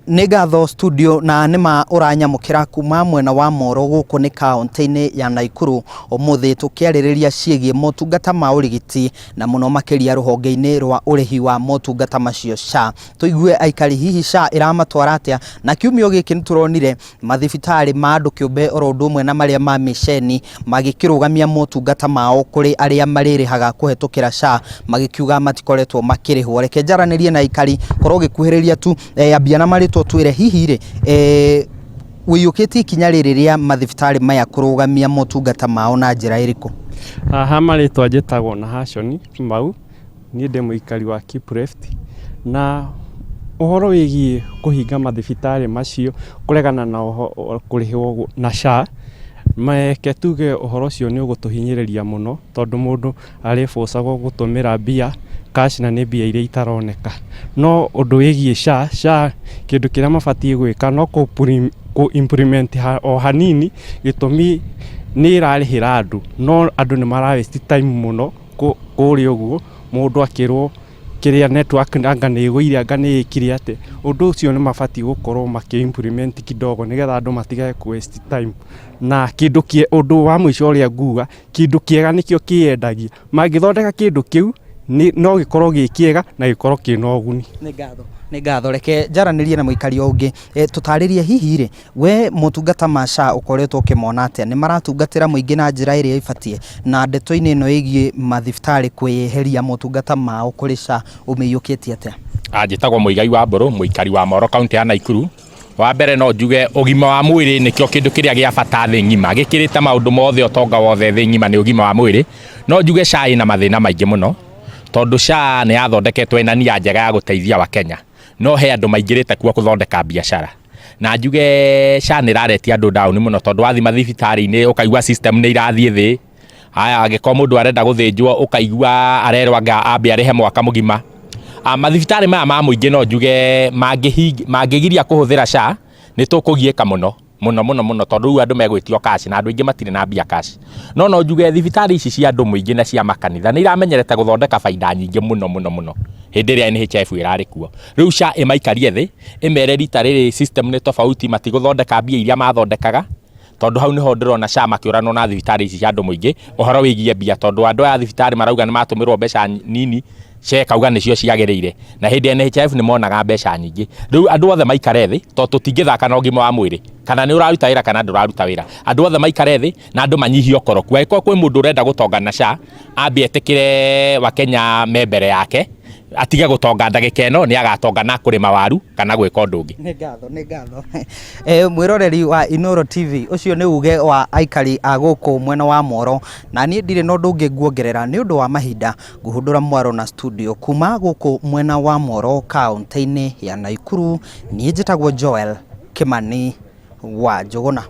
Negatho studio na nima uranyamukira kuma mwena wa Moro guku ni kaunti-ini ya Naikuru umuthi tukiaririria ciegie motungata ma urigiti na muno makiria ruhonge-ini rwa urihi wa motungata macio SHA. Tuigue aikari hihi SHA iramatwara atia na kiumio giki nituronire mathibitari ma andu kiumbe oro undu umwe na maria ma misheni magikirugamia motungata mao kuri aria maririhaga kuhetukira SHA magikiuga matikoretwo makirihwo. Reke njaranirie na aikari korwo gikuhiriria tu ambia na mari twire hihi ri wiyukiti ikinya ririria mathibitari maya kurugamia motungata mao na njira iriku? Aha maritwa njitagwo na Hashoni Mau, ni ndi muikari wa Kipreft, na uhoro wigie kuhinga mathibitari macio kuregana na kurihwo na SHA meke tuge uhoro cio ni ugutuhinyiriria muno tondu mundu arifocagwo gutumira mbia cash na ni mbia iria itaroneka. No undu wigie SHA kindu kiria mabatie gwika no ku implement o hanini gitumi ni irarihira andu, no andu ni mara waste time muno kuri uguo mundu akirwo kiria network anga ni igwire anga ni ikiri ate. Undu ucio ni mabatie gukorwo maki implement kidogo nigetha andu matigae ku waste time. Na kindu kie undu wa mwisho uria nguga kindu kiega nikio kiendagia mangithondeka kindu kiu no gikorwo gikiega na gikorwo kina uguni. Ni ngatho reke njaranirie na muikari ungi tutaririe hihi ri we motungata ma SHA ukoretwo ukimona atia ni maratungatira muingi na njira iria ibatie na ndeto-ini ino igie mathibitari kweheria motungata mao kuri SHA umiyukitie atia? Njitagwo Muigai wa Mburu, muikari wa Moro kaunti ya Naikuru. Wa mbere no njuge ugima wa mwiri nikio kindu kiria gia bata thi ngima gikirite maundu mothe utonga wothe thi ngima ni ugima wa mwiri. No njuge SHA ina mathina maingi muno tondu SHA ni yathondeketwo ina nia njega ya guteithia wa Kenya, no he andu maingirite kuo kuthondeka biashara. Na njuge SHA ni raretia andu down muno tondu wathi mathibitari-ini ukaigua system ni irathie thi. Haya agiko mundu arenda guthinjwo ukaigua arerwa anga ambe arihe mwaka mugima. Mathibitari maya ma muingi no njuge mangigiria kuhuthira SHA ni tukugieka muno tondu andu megwitio cash na andu ingi matire na mbia cash. No njuge thibitari ici cia andu muingi na cia makanitha ni iramenyerete guthondeka faida nyingi muno hindi ria NHIF irari kuo. Riu SHA imaikarie thi imere rita riri system ni tofauti matiguthondeka mbia iria mathondekaga tondu hau niho ndirona SHA makiuranwo na thibitari ici cia andu muingi uhoro wigie mbia tondu andu aya thibitari marauga ni matumirwo mbeca nini SHA kauga nicio ciagiriire na hindi NHIF ni monaga mbeca nyingi. Riu andu othe maikare thi tondu tutingithaka na ugima wa mwiri kana ni uraruta wira kana nduraruta wira. Andu othe maikare thi na andu manyihie okoroku. Angĩkorwo kwi mundu urenda gutonga na SHA ambie etikire wa Kenya membere yake atige gutonga ndagika ino ni agatonga na kurima waru kana gwika undu ungi. Ni ngatho mwiroreri wa Inooro TV ucio ni uge wa aikari aguku mwena wa Moro na ni ndire no ndungi nguongerera ni undu wa mahinda nguhundura mwaro na studio kuma guku mwena wa Moro kaunti-ini ya Naikuru. Ni njitagwo Joel Kimani wa Njuguna.